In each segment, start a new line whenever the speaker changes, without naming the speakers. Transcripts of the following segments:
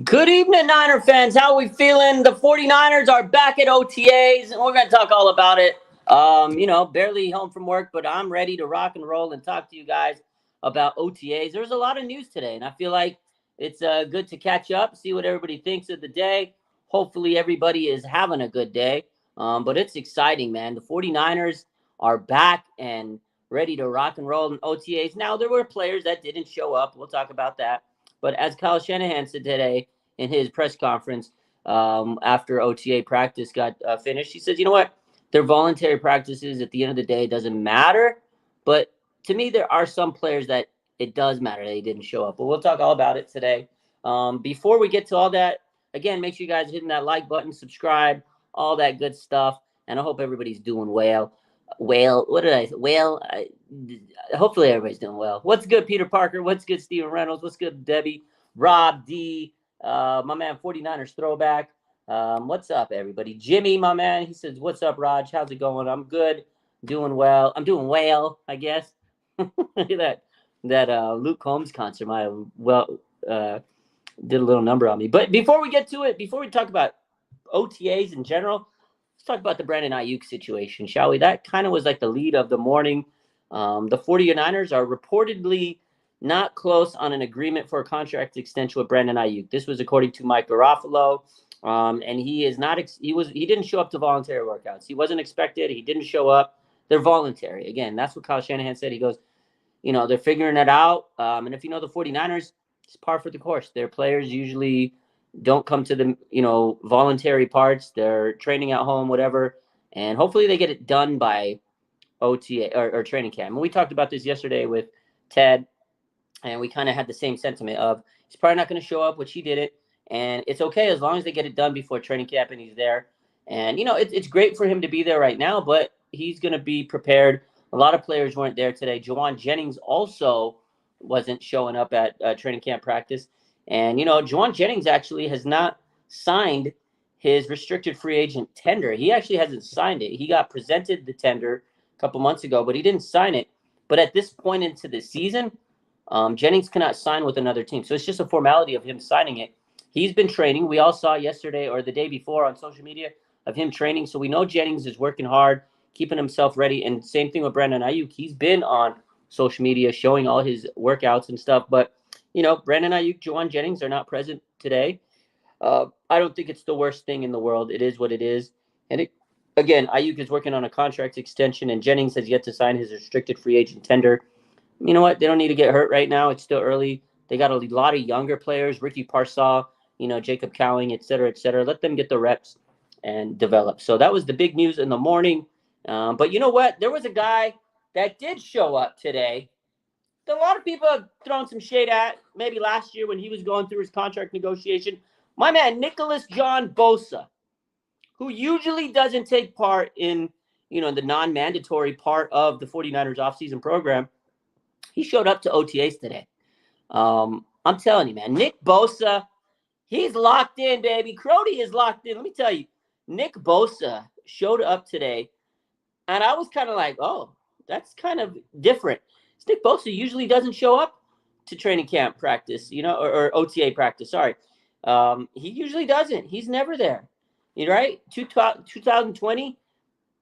Good evening, Niner fans. How are we feeling? The 49ers are back at OTAs, and we're going to talk all about it. Barely home from work, but I'm ready to rock and roll and talk to you guys about OTAs. There's a lot of news today, and I feel like it's good to catch up, see what everybody thinks of the day. Hopefully, everybody is having a good day. But it's exciting, man. The 49ers are back and ready to rock and roll in OTAs. Now, there were players that didn't show up. We'll talk about that. But as Kyle Shanahan said today in his press conference after OTA practice got finished, he says, you know what? They're voluntary practices. At the end of the day, it doesn't matter. But to me, there are some players that it does matter they didn't show up. But we'll talk all about it today. Before we get to all that, again, make sure you guys are hitting that like button, subscribe, all that good stuff. And I hope everybody's doing well. What did I say? Hopefully everybody's doing well. What's good, Peter Parker? What's good, Steven Reynolds? What's good, Debbie? Rob D, my man 49ers throwback. What's up, everybody? Jimmy, my man, he says, what's up, Raj? How's it going? I'm good. Doing well. I'm doing well, I guess. that Luke Combs concert did a little number on me. But before we get to it, before we talk about OTAs in general, let's talk about the Brandon Ayuk situation, shall we? That kind of was like the lead of the morning. The 49ers are reportedly not close on an agreement for a contract extension with Brandon Ayuk. This was according to Mike Garofalo. And he is not. He didn't show up to voluntary workouts. He wasn't expected. He didn't show up. They're voluntary. Again, that's what Kyle Shanahan said. He goes, they're figuring it out. And if you know the 49ers, it's par for the course. Their players usually don't come to the voluntary parts. They're training at home, whatever, and hopefully they get it done by OTA or training camp. And we talked about this yesterday with Ted, and we kind of had the same sentiment of he's probably not going to show up, which he didn't, and it's okay as long as they get it done before training camp and he's there. And it's great for him to be there right now, but he's going to be prepared. A lot of players weren't there today. Juwan Jennings also wasn't showing up at training camp practice. And, Juwan Jennings actually has not signed his restricted free agent tender. He actually hasn't signed it. He got presented the tender a couple months ago, but he didn't sign it. But at this point into the season, Jennings cannot sign with another team. So it's just a formality of him signing it. He's been training. We all saw yesterday or the day before on social media of him training. So we know Jennings is working hard, keeping himself ready. And same thing with Brandon Ayuk. He's been on social media showing all his workouts and stuff. But, Brandon Ayuk, Juwan Jennings are not present today. I don't think it's the worst thing in the world. It is what it is. And again, Ayuk is working on a contract extension, and Jennings has yet to sign his restricted free agent tender. You know what? They don't need to get hurt right now. It's still early. They got a lot of younger players, Ricky Parsaw, Jacob Cowing, et cetera, et cetera. Let them get the reps and develop. So that was the big news in the morning. But you know what? There was a guy that did show up today. A lot of people have thrown some shade at, maybe last year when he was going through his contract negotiation. My man, Nicholas John Bosa, who usually doesn't take part in, the non-mandatory part of the 49ers offseason program, he showed up to OTAs today. I'm telling you, man, Nick Bosa, he's locked in, baby. Crody is locked in. Let me tell you, Nick Bosa showed up today, and I was kind of like, oh, that's kind of different. Nick Bosa usually doesn't show up to training camp practice, or OTA practice. Sorry. He usually doesn't. He's never there. Right? 2020,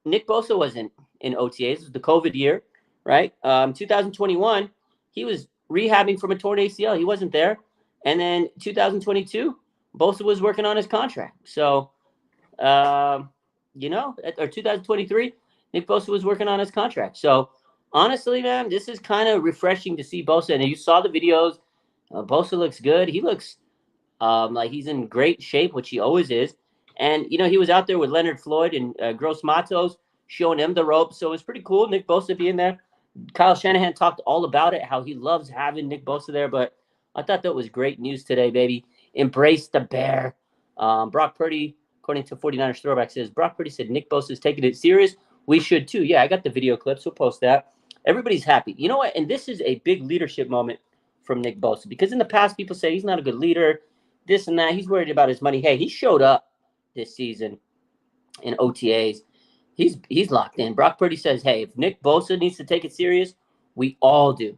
Nick Bosa wasn't in OTAs. It was the COVID year, right? 2021, he was rehabbing from a torn ACL. He wasn't there. And then 2022, Bosa was working on his contract. So, or 2023, Nick Bosa was working on his contract. So, honestly, man, this is kind of refreshing to see Bosa. And you saw the videos. Bosa looks good. He looks like he's in great shape, which he always is. And, he was out there with Leonard Floyd and Gross Matos showing him the ropes. So it was pretty cool, Nick Bosa being there. Kyle Shanahan talked all about it, how he loves having Nick Bosa there. But I thought that was great news today, baby. Embrace the bear. Brock Purdy, according to 49ers Throwback, says, Brock Purdy said Nick Bosa is taking it serious. We should too. Yeah, I got the video clips. We'll post that. Everybody's happy. You know what? And this is a big leadership moment from Nick Bosa, because in the past, people say he's not a good leader, this and that. He's worried about his money. Hey, he showed up this season in OTAs. He's locked in. Brock Purdy says, hey, if Nick Bosa needs to take it serious, we all do.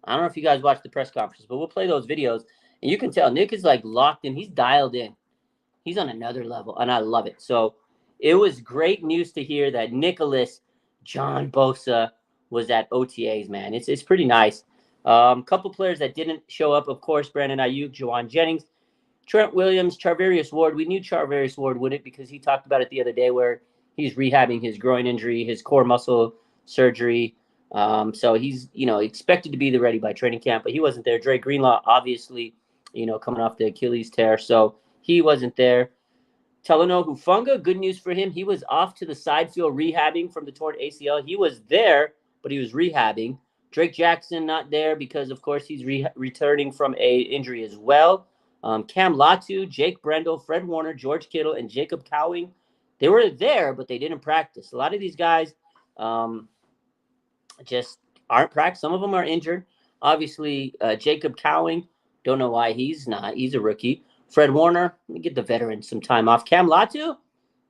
I don't know if you guys watched the press conferences, but we'll play those videos. And you can tell Nick is like locked in. He's dialed in. He's on another level, and I love it. So it was great news to hear that Nicholas John Bosa was at OTAs, man. It's pretty nice. Couple players that didn't show up, of course, Brandon Ayuk, Juwan Jennings, Trent Williams, Charvarius Ward. We knew Charvarius Ward wouldn't because he talked about it the other day where he's rehabbing his groin injury, his core muscle surgery. So he's, expected to be the ready by training camp, but he wasn't there. Dre Greenlaw, obviously, coming off the Achilles tear. So he wasn't there. Talanoa Hufanga, good news for him. He was off to the side field rehabbing from the torn ACL. He was there, but he was rehabbing. Drake Jackson not there because, of course, he's returning from a injury as well. Cam Latu, Jake Brendel, Fred Warner, George Kittle, and Jacob Cowing, they were there, but they didn't practice. A lot of these guys just aren't practiced. Some of them are injured. Obviously, Jacob Cowing, don't know why he's not. He's a rookie. Fred Warner, let me get the veteran some time off. Cam Latu,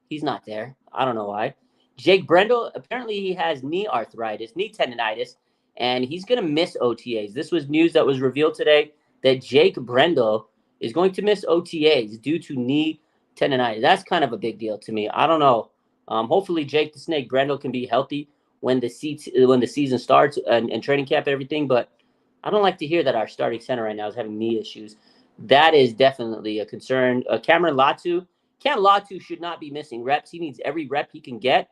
he's not there. I don't know why. Jake Brendel, apparently he has knee arthritis, knee tendonitis, and he's going to miss OTAs. This was news that was revealed today that Jake Brendel is going to miss OTAs due to knee tendonitis. That's kind of a big deal to me. I don't know. Hopefully Jake the Snake Brendel can be healthy when the season starts and training camp and everything, but I don't like to hear that our starting center right now is having knee issues. That is definitely a concern. Cam Latu should not be missing reps. He needs every rep he can get,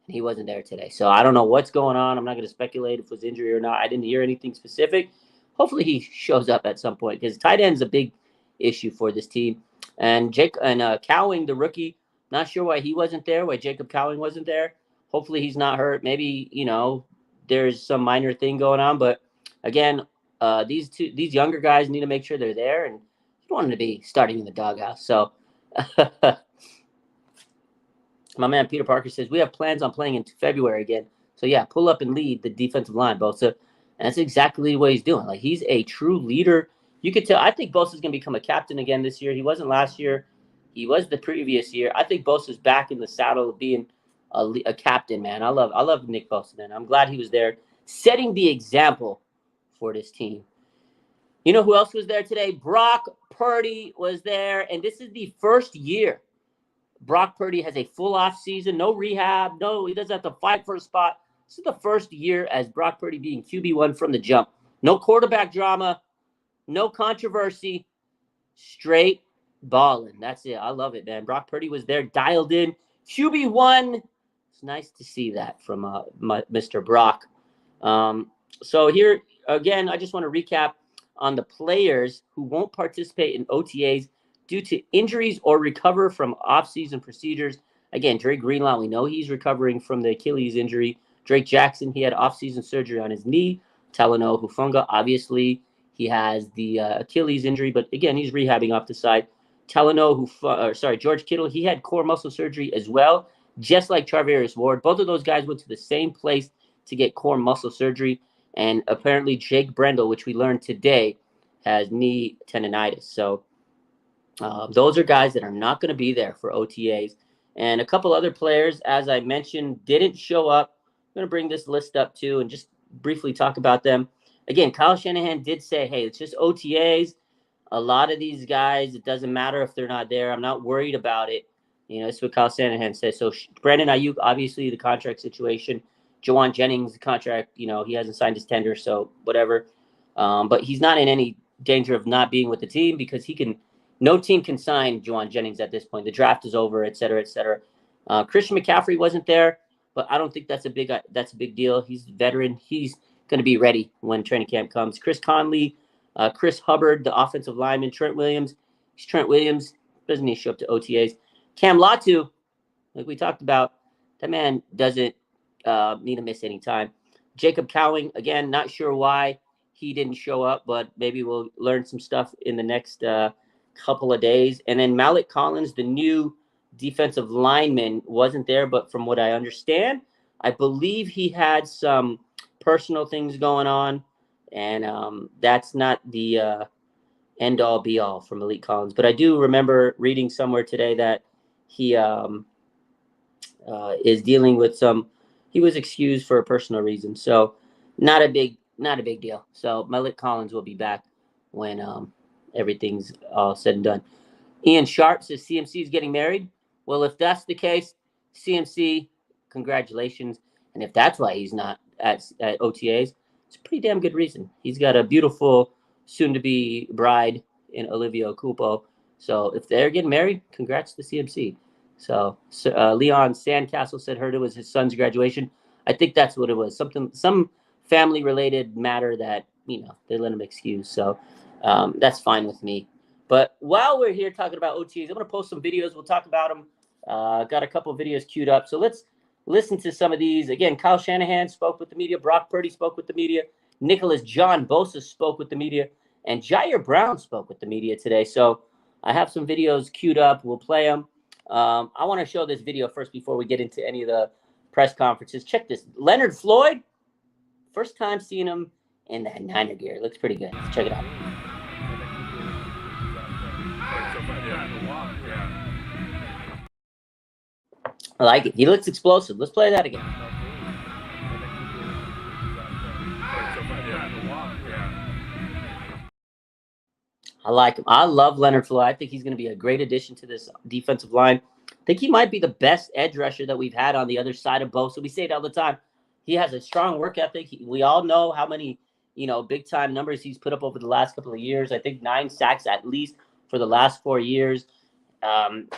and he wasn't there today. So I don't know what's going on. I'm not going to speculate if it was injury or not. I didn't hear anything specific. Hopefully he shows up at some point because tight end is a big issue for this team. And Cowing, the rookie, not sure why he wasn't there, why Jacob Cowing wasn't there. Hopefully he's not hurt. Maybe, there's some minor thing going on. But again, these younger guys need to make sure they're there, and you don't want them to be starting in the doghouse. So my man Peter Parker says, we have plans on playing in February again. So yeah, pull up and lead the defensive line, Bosa. And that's exactly what he's doing. Like, he's a true leader. You could tell. I think Bosa's going to become a captain again this year. He wasn't last year. He was the previous year. I think Bosa's back in the saddle of being a captain, man. I love Nick Bosa, man. I'm glad he was there, setting the example for this team. You know who else was there today? Brock Purdy was there, and this is the first year Brock Purdy has a full off season, no rehab, no, he doesn't have to fight for a spot. This is the first year as Brock Purdy being QB1 from the jump. No quarterback drama, no controversy, straight balling. That's it. I love it, man. Brock Purdy was there, dialed in, QB1. It's nice to see that from Mr. Brock. So here again, I just want to recap on the players who won't participate in OTAs due to injuries or recover from off-season procedures. Again, Drake Greenlaw, we know he's recovering from the Achilles injury. Drake Jackson, he had off-season surgery on his knee. Talanoa Hufanga, obviously, he has the Achilles injury, but again, he's rehabbing off the side. George Kittle, he had core muscle surgery as well, just like Charvarius Ward. Both of those guys went to the same place to get core muscle surgery. And apparently Jake Brendel, which we learned today, has knee tendonitis. So those are guys that are not going to be there for OTAs. And a couple other players, as I mentioned, didn't show up. I'm going to bring this list up too and just briefly talk about them. Again, Kyle Shanahan did say, hey, it's just OTAs. A lot of these guys, it doesn't matter if they're not there. I'm not worried about it. That's what Kyle Shanahan says. So Brandon Ayuk, obviously the contract situation. Juwan Jennings, the contract, he hasn't signed his tender, so whatever. But he's not in any danger of not being with the team because no team can sign Juwan Jennings at this point. The draft is over, et cetera, et cetera. Christian McCaffrey wasn't there, but I don't think that's a big deal. He's a veteran. He's going to be ready when training camp comes. Chris Conley, Chris Hubbard, the offensive lineman, Trent Williams. He's Trent Williams. Doesn't need to show up to OTAs. Cam Latu, like we talked about, that man doesn't need to miss any time. Jacob Cowing, again, not sure why he didn't show up, but maybe we'll learn some stuff in the next couple of days. And then Malik Collins, the new defensive lineman, wasn't there, but from what I understand, I believe he had some personal things going on, and that's not the end-all, be-all for Malik Collins. But I do remember reading somewhere today that he is dealing with he was excused for a personal reason. So not a big deal. So Malik Collins will be back when everything's all said and done. Ian Sharp says CMC is getting married. Well, if that's the case, CMC, congratulations. And if that's why he's not at OTAs, it's a pretty damn good reason. He's got a beautiful soon-to-be bride in Olivia Culpo. So if they're getting married, congrats to CMC. So Leon Sandcastle said heard it was his son's graduation. I think that's what it was. Some family-related matter that, they let him excuse. So that's fine with me. But while we're here talking about OTAs, I'm going to post some videos. We'll talk about them. Got a couple videos queued up. So let's listen to some of these. Again, Kyle Shanahan spoke with the media. Brock Purdy spoke with the media. Nicholas John Bosa spoke with the media. And Jair Brown spoke with the media today. So I have some videos queued up. We'll play them. I want to show this video first before we get into any of the press conferences. Check this. Leonard Floyd, first time seeing him in that Niner gear. Looks pretty good. Let's check it out. I like it. He looks explosive. Let's play that again. I like him. I love Leonard Floyd. I think he's going to be a great addition to this defensive line. I think he might be the best edge rusher that we've had on the other side of Bosa. We say it all the time. He has a strong work ethic. We all know how many, big-time numbers he's put up over the last couple of years. I think 9 sacks at least for the last 4 years.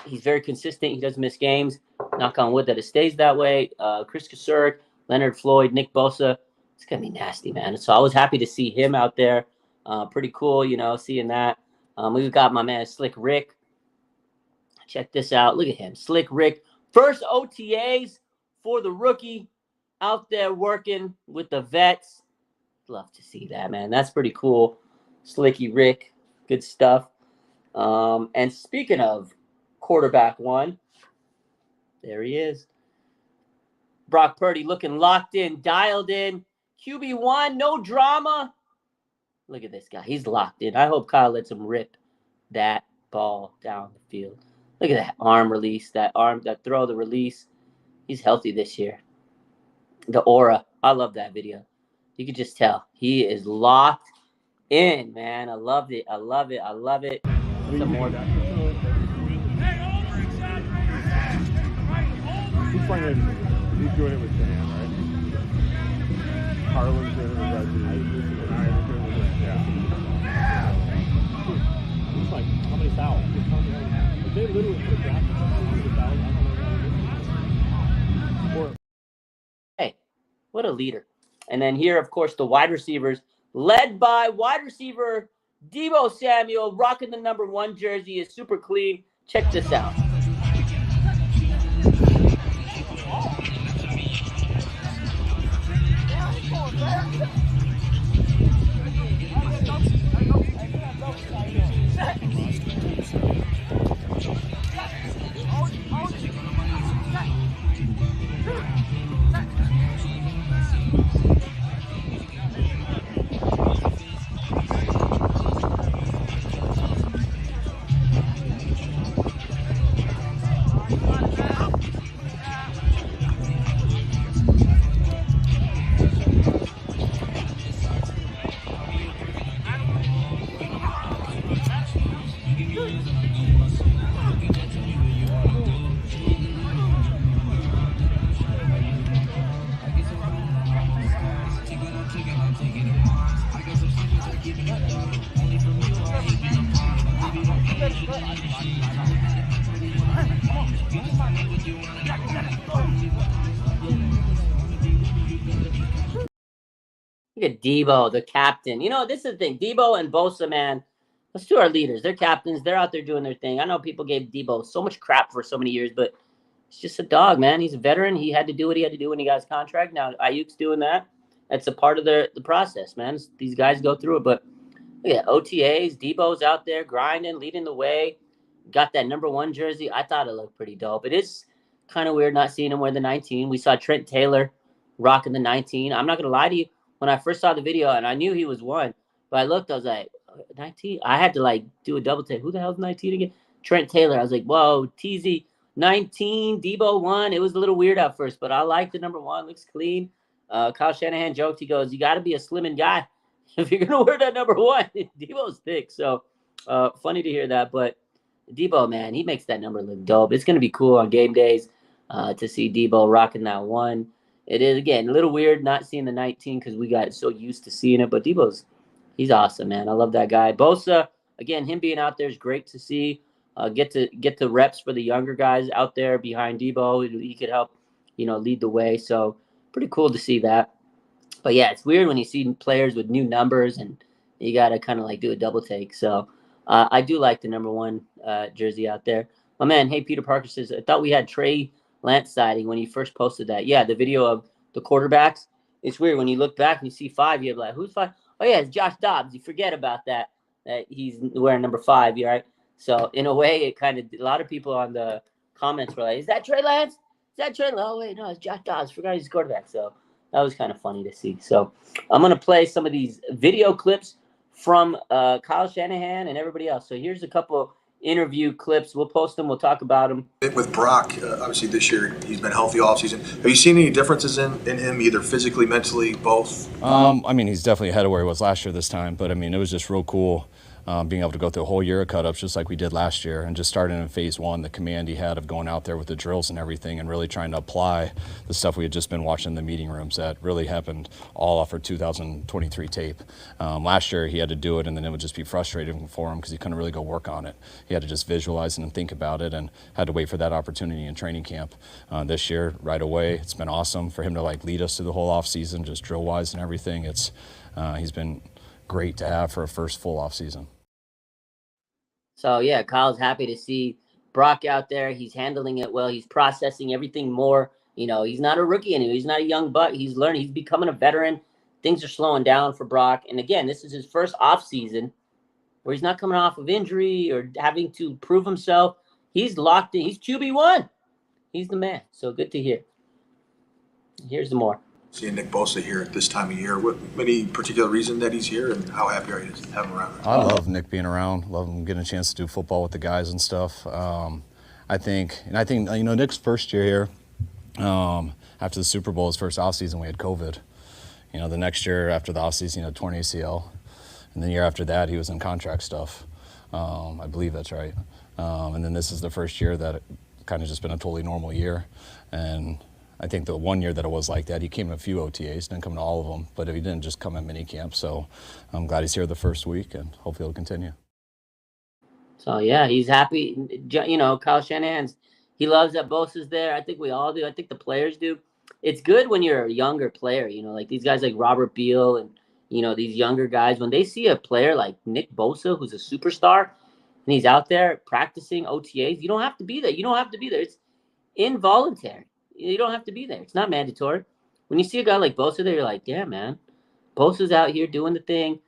He's very consistent. He doesn't miss games. Knock on wood that it stays that way. Chris Kasurek, Leonard Floyd, Nick Bosa. It's going to be nasty, man. So I was happy to see him out there. Pretty cool, seeing that. We've got my man Slick Rick. Check this out. Look at him. Slick Rick. First OTAs for the rookie out there working with the vets. Love to see that, man. That's pretty cool. Slicky Rick. Good stuff. And speaking of quarterback one, there he is. Brock Purdy looking locked in, dialed in. QB1, no drama. Look at this guy. He's locked in. I hope Kyle lets him rip that ball down the field. Look at that arm release, that throw, the release. He's healthy this year. The aura. I love that video. You can just tell. He is locked in, man. I love it. I love it. I love it. Some more.
He's playing everything. He's doing it with Sam, right? Harlan's doing it with Reggie. Yeah. It's like, how many fouls? They literally put a graphic on the fouls. I don't know.
Hey, what a leader. And then here, of course, the wide receivers, led by wide receiver Deebo Samuel, rocking the number 1 jersey, is super clean. Check this out. Look at Deebo, the captain. This is the thing. Deebo and Bosa, man, those two are leaders. They're captains. They're out there doing their thing. I know people gave Deebo so much crap for so many years, but it's just a dog, man. He's a veteran. He had to do what he had to do when he got his contract. Now Ayuk's doing that. That's a part of the process, man. These guys go through it. But yeah, OTAs, Deebo's out there grinding, leading the way. Got that number 1 jersey. I thought it looked pretty dope. It is kind of weird not seeing him wear the 19. We saw Trent Taylor rocking the 19. I'm not going to lie to you. When I first saw the video, and I knew he was 1, but I looked, I was like, 19? I had to, do a double take. Who the hell's 19 again? Trent Taylor. I was like, whoa, TZ, 19, Deebo 1. It was a little weird at first, but I like the number 1. Looks clean. Kyle Shanahan joked, he goes, you got to be a slimming guy if you're going to wear that number 1. Deebo's thick, so Funny to hear that, but Debo, man, he makes that number look dope. It's gonna be cool on game days to see Debo rocking that one. It is again a little weird not seeing the 19 because we got so used to seeing it, but he's awesome, man. I love that guy. Bosa, again, him being out there is great to see. Get the reps for the younger guys out there behind Debo. He could help, lead the way. So pretty cool to see that. But yeah, it's weird when you see players with new numbers and you got to kind of like do a double take. So I do like the number one jersey out there. My man, hey, Peter Parker says, I thought we had Trey Lance sighting when he first posted that. Yeah, the video of the quarterbacks. It's weird when you look back and you see five, you're like, who's five? Oh, yeah, it's Josh Dobbs. You forget about that he's wearing number five, you right? So in a way, it kind of, a lot of people on the comments were like, is that Trey Lance? Is that Trey? Oh, wait, no, it's Josh Dobbs. Forgot he's quarterback. So that was kind of funny to see. So I'm going to play some of these video clips from Kyle Shanahan and everybody else. So here's a couple interview clips. We'll post them. We'll talk about them.
With Brock, obviously this year he's been healthy all season. Have you seen any differences in him, either physically, mentally, both?
I mean, he's definitely ahead of where he was last year this time. But, I mean, it was just real cool being able to go through a whole year of cut-ups just like we did last year, and just starting in phase one, the command he had of going out there with the drills and everything and really trying to apply the stuff we had just been watching in the meeting rooms that really happened all off our 2023 tape. Last year he had to do it, and then it would just be frustrating for him because he couldn't really go work on it. He had to just visualize it and think about it and had to wait for that opportunity in training camp. This year, right away, it's been awesome for him to lead us through the whole offseason, just drill-wise and everything. He's been great to have for a first full offseason.
So, yeah, Kyle's happy to see Brock out there. He's handling it well. He's processing everything more. He's not a rookie anymore. He's not a young buck. He's learning. He's becoming a veteran. Things are slowing down for Brock. And, again, this is his first offseason where he's not coming off of injury or having to prove himself. He's locked in. He's QB1. He's the man. So good to hear. Here's some more.
Seeing Nick Bosa here at this time of year, what any particular reason that he's here, and how happy are you to have him around?
I love Nick being around. Love him getting a chance to do football with the guys and stuff. I think Nick's first year here, after the Super Bowl, his first offseason, we had COVID. The next year after the offseason, he had torn ACL, and the year after that, he was in contract stuff. I believe that's right. And then this is the first year that it kind of just been a totally normal year, and I think the one year that it was like that, he came to a few OTAs, didn't come to all of them, but he didn't just come at mini camp. So I'm glad he's here the first week, and hopefully he'll continue.
So, yeah, he's happy. Kyle Shanahan's, he loves that Bosa's there. I think we all do. I think the players do. It's good when you're a younger player, like these guys like Robert Beal and, these younger guys. When they see a player like Nick Bosa, who's a superstar, and he's out there practicing OTAs, you don't have to be there. You don't have to be there. It's involuntary. You don't have to be there. It's not mandatory. When you see a guy like Bosa there, you're like, yeah, man, Bosa's out here doing the thing.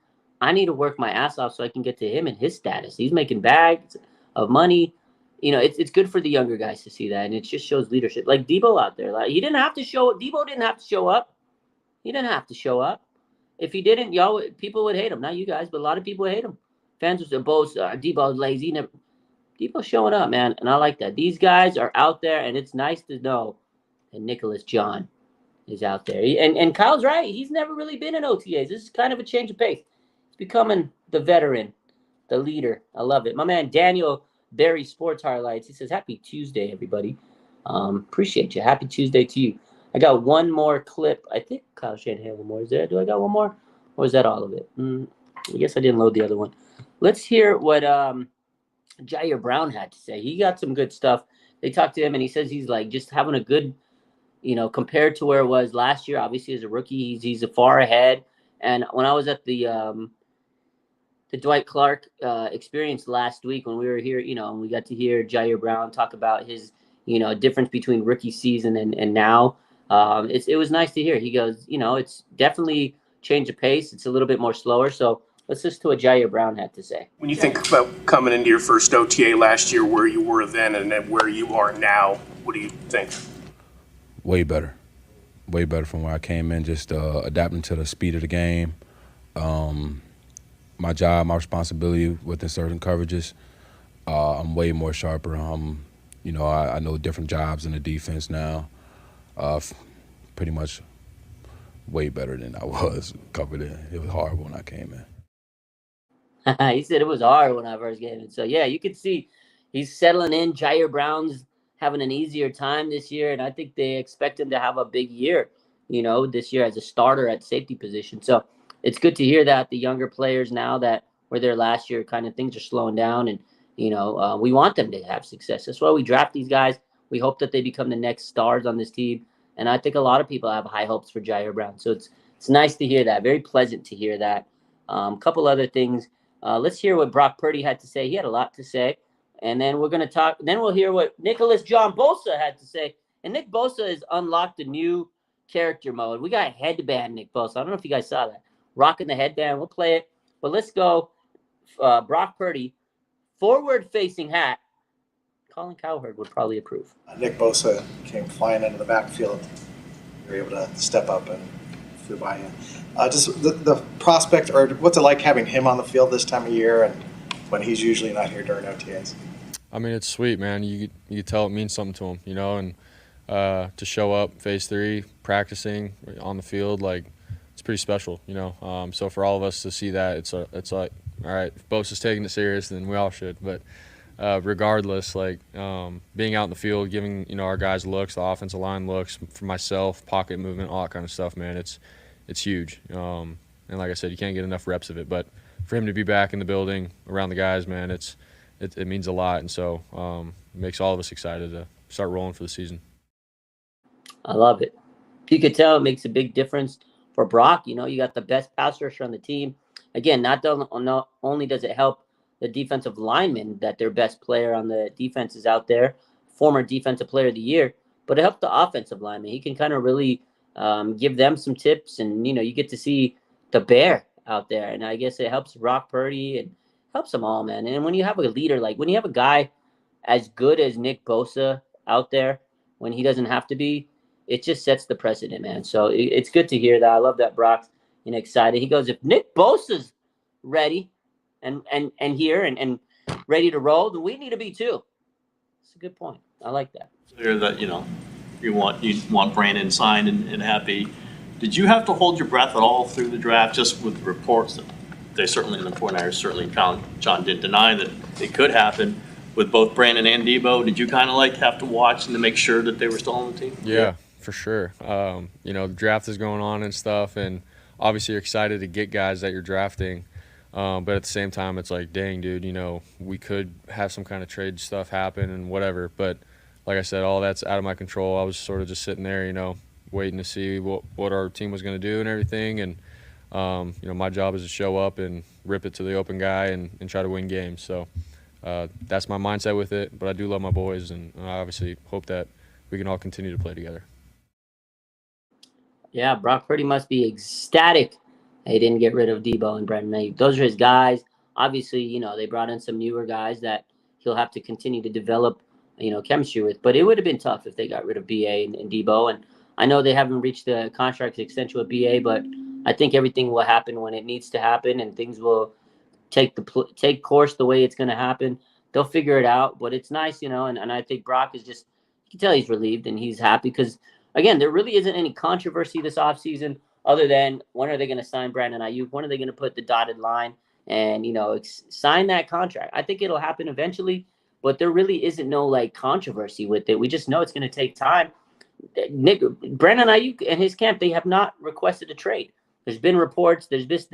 I need to work my ass off so I can get to him and his status. He's making bags of money. It's good for the younger guys to see that, and it just shows leadership. Like Debo out there, he didn't have to show up. Debo didn't have to show up. He didn't have to show up. If he didn't, people would hate him. Not you guys, but a lot of people would hate him. Fans would say, Debo's lazy. Debo's showing up, man, and I like that. These guys are out there, and it's nice to know and Nicholas John is out there. And Kyle's right. He's never really been in OTAs. This is kind of a change of pace. He's becoming the veteran, the leader. I love it. My man Daniel Berry Sports Highlights. He says, happy Tuesday, everybody. Appreciate you. Happy Tuesday to you. I got one more clip. I think Kyle Shanahan had one more. Do I got one more? Or is that all of it? I guess I didn't load the other one. Let's hear what Jair Brown had to say. He got some good stuff. They talked to him, and he says he's just having a good compared to where it was last year. Obviously, as a rookie, he's far ahead. And when I was at the Dwight Clark experience last week, when we were here, and we got to hear Jair Brown talk about his, difference between rookie season and now. It was nice to hear. He goes, it's definitely changed the pace. It's a little bit more slower. So let's listen to what Jair Brown had to say.
When you think about coming into your first OTA last year, where you were then and then where you are now, what do you think?
Way better from where I came in, just adapting to the speed of the game. My job, my responsibility within certain coverages, I'm way more sharper. I know different jobs in the defense now. Pretty much way better than I was covered in. It was horrible when I came in.
He said it was hard when I first gave it. So yeah, you can see he's settling in. Jair Brown's having an easier time this year, and I think they expect him to have a big year, this year as a starter at safety position. So it's good to hear that the younger players now that were there last year, kind of things are slowing down, and we want them to have success. That's why we draft these guys. We hope that they become the next stars on this team, and I think a lot of people have high hopes for Jair Brown. So it's nice to hear that. Very pleasant to hear that. Couple other things. Let's hear what Brock Purdy had to say. He had a lot to say. And then we're going to talk. Then we'll hear what Nicholas John Bosa had to say. And Nick Bosa has unlocked a new character mode. We got a headband, Nick Bosa. I don't know if you guys saw that. Rocking the headband. We'll play it. But let's go. Brock Purdy, forward-facing hat. Colin Cowherd would probably approve.
Nick Bosa came flying into the backfield. You were able to step up and flew by him. Just the prospect, or what's it like having him on the field this time of year and when he's usually not here during OTAs?
I mean, it's sweet, man. You could tell it means something to him, and to show up phase 3, practicing on the field, like, it's pretty special, So for all of us to see that, it's like, all right, if Bosa's taking it serious, then we all should. But regardless, like, being out in the field, giving, our guys looks, the offensive line looks, for myself, pocket movement, all that kind of stuff, man, it's huge. And like I said, you can't get enough reps of it. But for him to be back in the building around the guys, man, it means a lot. And so it makes all of us excited to start rolling for the season.
I love it. You could tell it makes a big difference for Brock. You got the best pass rusher on the team. Again, not only does it help the defensive lineman that their best player on the defense is out there, former defensive player of the year, but it helped the offensive lineman. He can kind of really give them some tips, and you get to see the bear out there, and I guess it helps Brock Purdy and helps them all, man. And when you have a leader, like when you have a guy as good as Nick Bosa out there, when he doesn't have to be, it just sets the precedent, man. So it's good to hear that. I love that Brock's excited. He goes, if Nick Bosa's ready and here and ready to roll, then we need to be too. It's a good point. I like that.
Clear that you want Brandon signed and happy. Did you have to hold your breath at all through the draft, just with the reports that they certainly, in the 49ers, certainly John didn't deny that it could happen with both Brandon and Debo? Did you kind of have to watch and to make sure that they were still on the team?
Yeah, for sure. The draft is going on and stuff, and obviously you're excited to get guys that you're drafting. But at the same time, it's like, dang, dude, we could have some kind of trade stuff happen and whatever. But like I said, all that's out of my control. I was sort of just sitting there, waiting to see what our team was going to do and everything. And, my job is to show up and rip it to the open guy and try to win games. So that's my mindset with it. But I do love my boys, and I obviously hope that we can all continue to play together.
Yeah, Brock Purdy must be ecstatic they didn't get rid of Debo and Brandon Ayuk. Those are his guys. Obviously, they brought in some newer guys that he'll have to continue to develop, chemistry with. But it would have been tough if they got rid of BA and Debo. And I know they haven't reached the contract extension with BA, but I think everything will happen when it needs to happen, and things will take course the way it's going to happen. They'll figure it out. But it's nice, and I think Brock is just, you can tell he's relieved and he's happy because, again, there really isn't any controversy this offseason other than when are they going to sign Brandon Ayuk? When are they going to put the dotted line and, sign that contract? I think it'll happen eventually, but there really isn't no controversy with it. We just know it's going to take time. Brandon Ayuk and his camp, they have not requested a trade. There's been reports. There's this.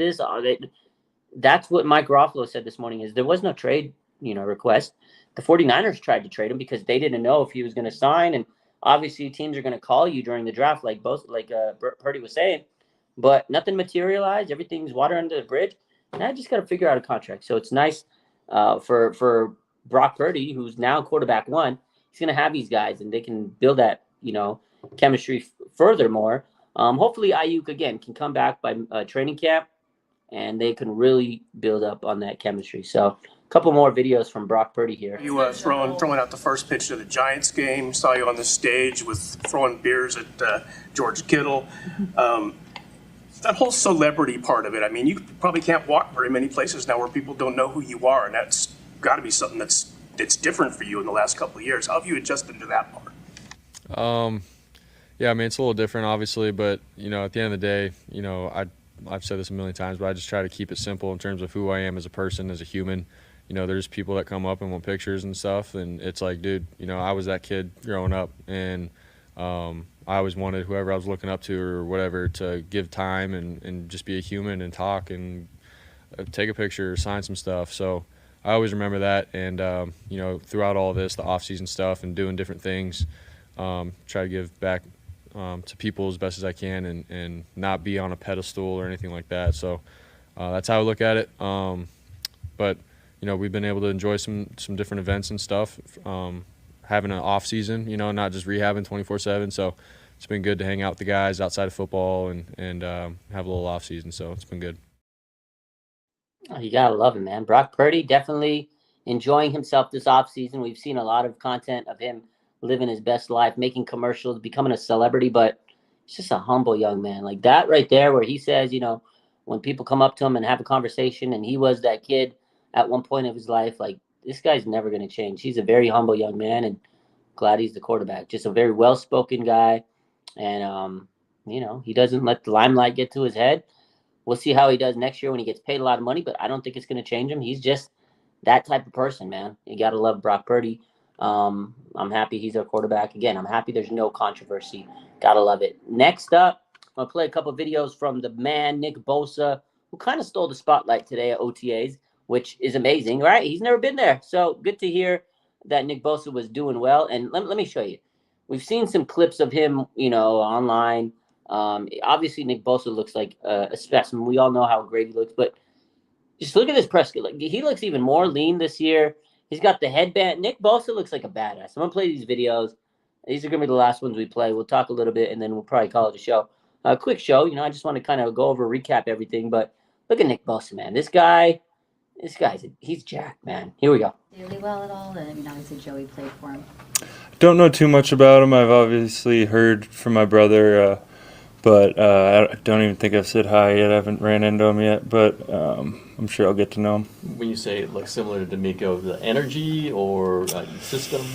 That's what Mike Garofalo said this morning is there was no trade, request. The 49ers tried to trade him because they didn't know if he was going to sign. And obviously teams are going to call you during the draft, like Purdy was saying, but nothing materialized. Everything's water under the bridge. And I just got to figure out a contract. So it's nice for Brock Purdy, who's now quarterback one. He's going to have these guys and they can build that, chemistry furthermore. Hopefully Ayuk again can come back by training camp and they can really build up on that chemistry. So a couple more videos from Brock Purdy here.
You throwing out the first pitch of the Giants game. Saw you on the stage with throwing beers at George Kittle. That whole celebrity part of it. I mean, you probably can't walk very many places now where people don't know who you are, and that's got to be something that's different for you in the last couple of years. How have you adjusted to that part?
Yeah, I mean, it's a little different, obviously, but, at the end of the day, I've said this a million times, but I just try to keep it simple in terms of who I am as a person, as a human. You know, there's people that come up and want pictures and stuff, and it's like, dude, you know, I was that kid growing up, and I always wanted whoever I was looking up to or whatever to give time and just be a human and talk and take a picture, sign some stuff. So I always remember that, and you know, throughout all this, the off-season stuff and doing different things, try to give back to people as best as I can, and not be on a pedestal or anything like that. So that's how I look at it. But you know, we've been able to enjoy some different events and stuff, having an off season, you know, not just rehabbing 24/7. So it's been good to hang out with the guys outside of football and have a little off season. So it's been good.
Oh, you gotta love him, man. Brock Purdy definitely enjoying himself this offseason. We've seen a lot of content of him living his best life, making commercials, becoming a celebrity, but he's just a humble young man. Like that right there, where he says, you know, when people come up to him and have a conversation, and he was that kid at one point of his life, like this guy's never going to change. He's a very humble young man, and glad he's the quarterback. Just a very well spoken guy. And, you know, he doesn't let the limelight get to his head. We'll see how he does next year when he gets paid a lot of money, but I don't think it's going to change him. He's just that type of person, man. You got to love Brock Purdy. I'm happy he's our quarterback. Again, I'm happy there's no controversy. Got to love it. Next up, I'm going to play a couple videos from the man, Nick Bosa, who kind of stole the spotlight today at OTAs, which is amazing, right? He's never been there. So good to hear that Nick Bosa was doing well. And let me show you. We've seen some clips of him, you know, online. Obviously, Nick Bosa looks like a specimen. We all know how great he looks, but just look at this press. Like, he looks even more lean this year. He's got the headband. Nick Bosa looks like a badass. I'm going to play these videos. These are going to be the last ones we play. We'll talk a little bit, and then we'll probably call it a show. A quick show. You know, I just want to kind of go over, recap everything. But look at Nick Bosa, man. This guy's he's jacked, man. Here we go.
Really well at all? I mean, obviously Joey played for him.
Don't know too much about him. I've obviously heard from my brother, but I don't even think I've said hi yet. I haven't ran into him yet, but I'm sure I'll get to know him.
When you say it looks similar to D'Amico, the energy or system?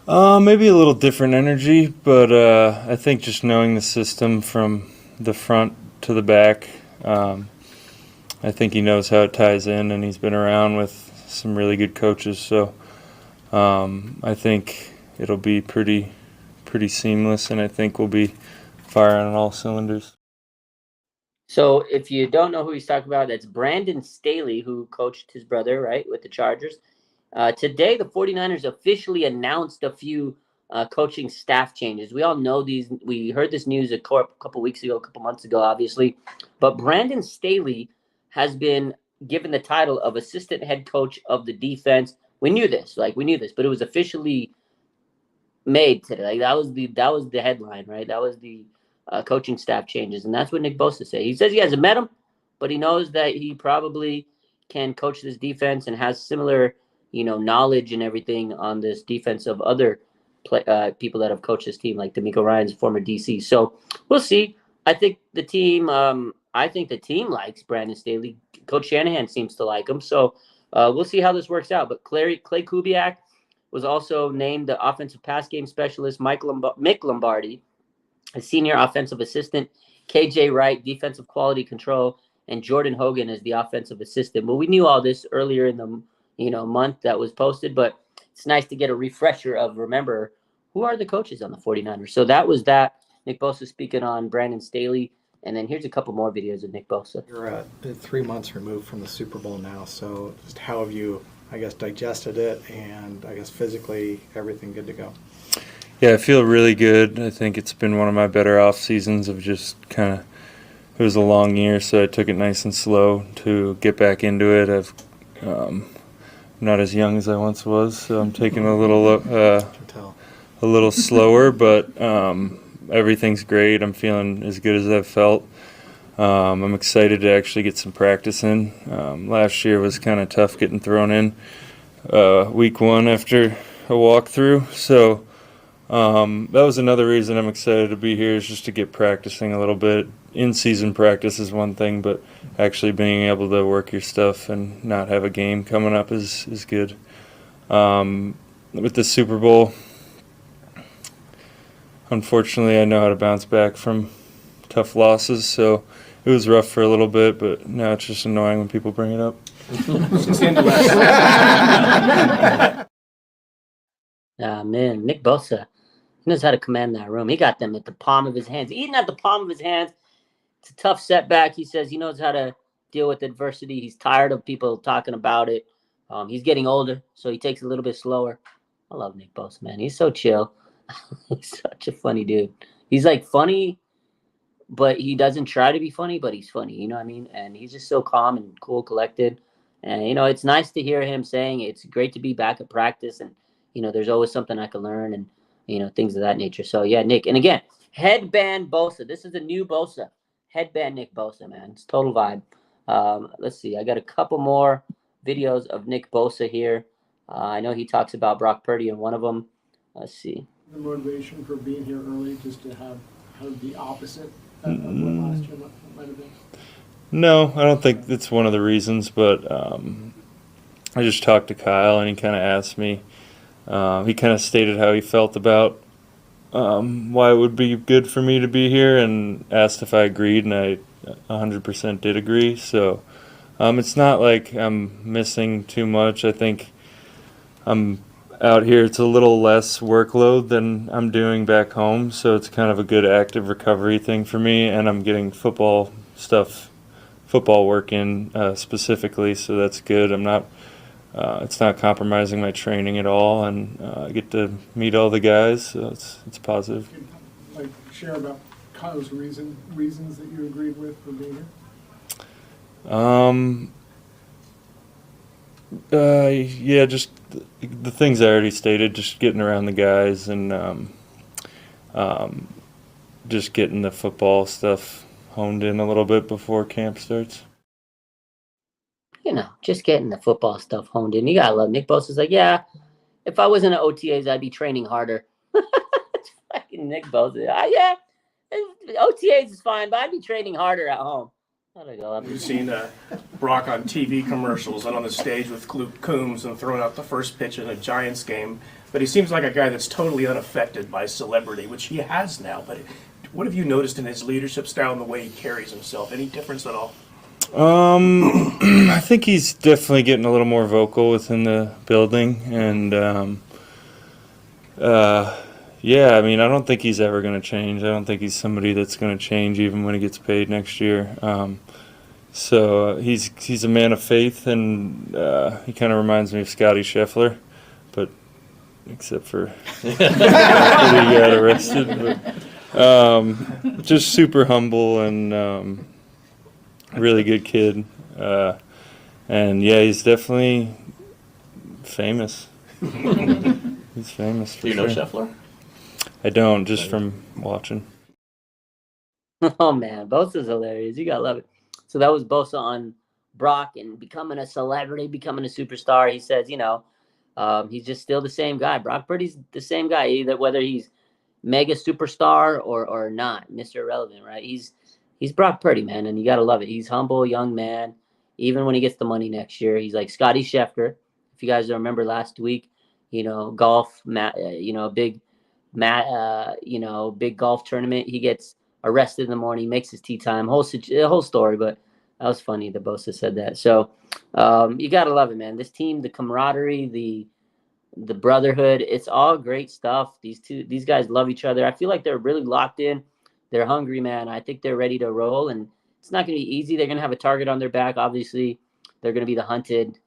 Maybe a little different energy, but I think just knowing the system from the front to the back, I think he knows how it ties in, and he's been around with some really good coaches. So I think it'll be pretty seamless, and I think we'll be firing on all cylinders.
So if you don't know who he's talking about, that's Brandon Staley, who coached his brother, right, with the Chargers. Today, the 49ers officially announced a few coaching staff changes. We all know these. We heard this news a couple weeks ago, a couple months ago, obviously. But Brandon Staley has been given the title of assistant head coach of the defense. We knew this, but it was officially made today. Like that was the headline, right? That was the coaching staff changes, and that's what Nick Bosa said. He says he hasn't met him, but he knows that he probably can coach this defense and has similar, you know, knowledge and everything on this defense of other people that have coached this team, like D'Amico Ryan's former DC. So we'll see. I think the team likes Brandon Staley. Coach Shanahan seems to like him. So we'll see how this works out. But Clay Kubiak was also named the offensive pass game specialist. Mick Lombardi, a senior offensive assistant. KJ Wright, defensive quality control, and Jordan Hogan is the offensive assistant. But we knew all this earlier in the month that was posted. But it's nice to get a refresher of, remember, who are the coaches on the 49ers. So that was that. Nick Bosa speaking on Brandon Staley. And then here's a couple more videos of Nick Bosa.
You're 3 months removed from the Super Bowl now, so just how have you, I guess, digested it, and I guess physically everything good to go?
Yeah, I feel really good. I think it's been one of my better off seasons of just kind of, it was a long year, so I took it nice and slow to get back into it. I'm not as young as I once was, so I'm taking a little slower, but everything's great. I'm feeling as good as I've felt. I'm excited to actually get some practice in. Last year was kind of tough getting thrown in week one after a walkthrough. So that was another reason I'm excited to be here, is just to get practicing a little bit. In-season practice is one thing, but actually being able to work your stuff and not have a game coming up is good. With the Super Bowl, unfortunately, I know how to bounce back from tough losses, so it was rough for a little bit, but now it's just annoying when people bring it up.
Man, Nick Bosa, he knows how to command that room. He got them at the palm of his hands, eating at the palm of his hands. It's a tough setback. He says he knows how to deal with adversity. He's tired of people talking about it. He's getting older, so he takes it a little bit slower. I love Nick Bosa, man. He's so chill. He's such a funny dude. He's like funny, but he doesn't try to be funny, but he's funny. You know what I mean? And he's just so calm and cool, collected. And, it's nice to hear him saying it's great to be back at practice. And, there's always something I can learn and, things of that nature. So, yeah, Nick. And again, headband Bosa. This is a new Bosa. Headband Nick Bosa, man. It's total vibe. Let's see. I got a couple more videos of Nick Bosa here. I know he talks about Brock Purdy in one of them. Let's see.
The motivation for being here early just to have the opposite of what last year might have been?
No, I don't think it's one of the reasons, but I just talked to Kyle and he kind of asked me. He kind of stated how he felt about why it would be good for me to be here and asked if I agreed, and I 100% did agree. So it's not like I'm missing too much. I think I'm out here. It's a little less workload than I'm doing back home, so it's kind of a good active recovery thing for me, and I'm getting football work in specifically, so that's good. I'm not. It's not compromising my training at all, and I get to meet all the guys, so it's positive.
Like share about Kyle's reasons that you agreed with for being here.
Yeah, just the things I already stated, just getting around the guys and just getting the football stuff honed in a little bit before camp starts.
Just getting the football stuff honed in. You gotta love Nick Bosa's like, yeah, if I wasn't at OTAs, I'd be training harder. It's fucking Nick Bosa. Yeah, OTAs is fine, but I'd be training harder at home.
You've seen Brock on TV commercials and on the stage with Luke Coombs and throwing out the first pitch in a Giants game, but he seems like a guy that's totally unaffected by celebrity, which he has now. But what have you noticed in his leadership style and the way he carries himself? Any difference at all?
I think he's definitely getting a little more vocal within the building, and yeah, I mean, I don't think he's ever going to change. I don't think he's somebody that's going to change even when he gets paid next year. So he's a man of faith, and he kind of reminds me of Scotty Scheffler, but except for he got arrested. But just super humble and really good kid. And yeah, he's definitely famous. He's famous for
Do you know
sure.
Scheffler?
I don't, just from watching.
Oh man, Bosa's hilarious. You gotta love it. So that was Bosa on Brock and becoming a celebrity, becoming a superstar. He says, he's just still the same guy. Brock Purdy's the same guy, either whether he's mega superstar or not, Mr. Irrelevant, right? He's Brock Purdy, man, and you gotta love it. He's humble, young man. Even when he gets the money next year, he's like Scotty Scheffler. If you guys remember last week, golf, big golf tournament. He gets arrested in the morning, makes his tea time. Whole story, but that was funny that Bosa said that. So you gotta love it, man. This team, the camaraderie, the brotherhood, it's all great stuff. These guys love each other. I feel like they're really locked in. They're hungry, man. I think they're ready to roll, and it's not going to be easy. They're going to have a target on their back. Obviously, they're going to be the hunted,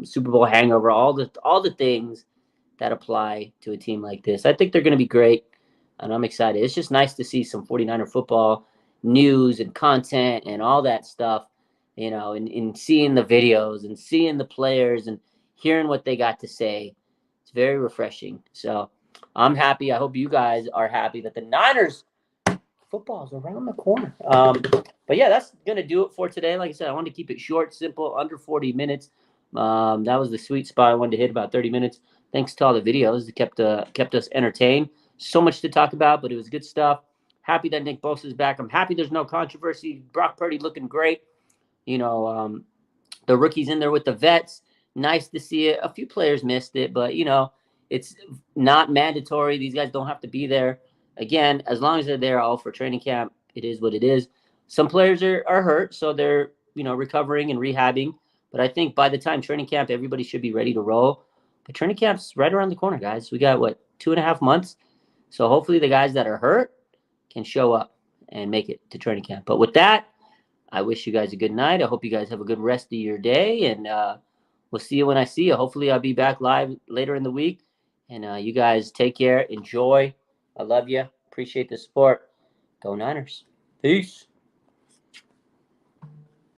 Super Bowl hangover, all the things that apply to a team like this. I think they're going to be great, and I'm excited. It's just nice to see some 49er football news and content and all that stuff, and seeing the videos and seeing the players and hearing what they got to say. It's very refreshing. So I'm happy. I hope you guys are happy that the Niners football is around the corner. But yeah, that's going to do it for today. Like I said, I wanted to keep it short, simple, under 40 minutes. That was the sweet spot. I wanted to hit about 30 minutes. Thanks to all the videos. It kept us entertained. So much to talk about, but it was good stuff. Happy that Nick Bosa is back. I'm happy there's no controversy. Brock Purdy looking great. The rookies in there with the vets. Nice to see it. A few players missed it, but, it's not mandatory. These guys don't have to be there. Again, as long as they're there all for training camp, it is what it is. Some players are hurt, so they're, recovering and rehabbing. But I think by the time training camp, everybody should be ready to roll. But training camp's right around the corner, guys. We got, 2.5 months? So hopefully the guys that are hurt can show up and make it to training camp. But with that, I wish you guys a good night. I hope you guys have a good rest of your day, and we'll see you when I see you. Hopefully I'll be back live later in the week. And you guys take care. Enjoy. I love you. Appreciate the support. Go Niners. Peace.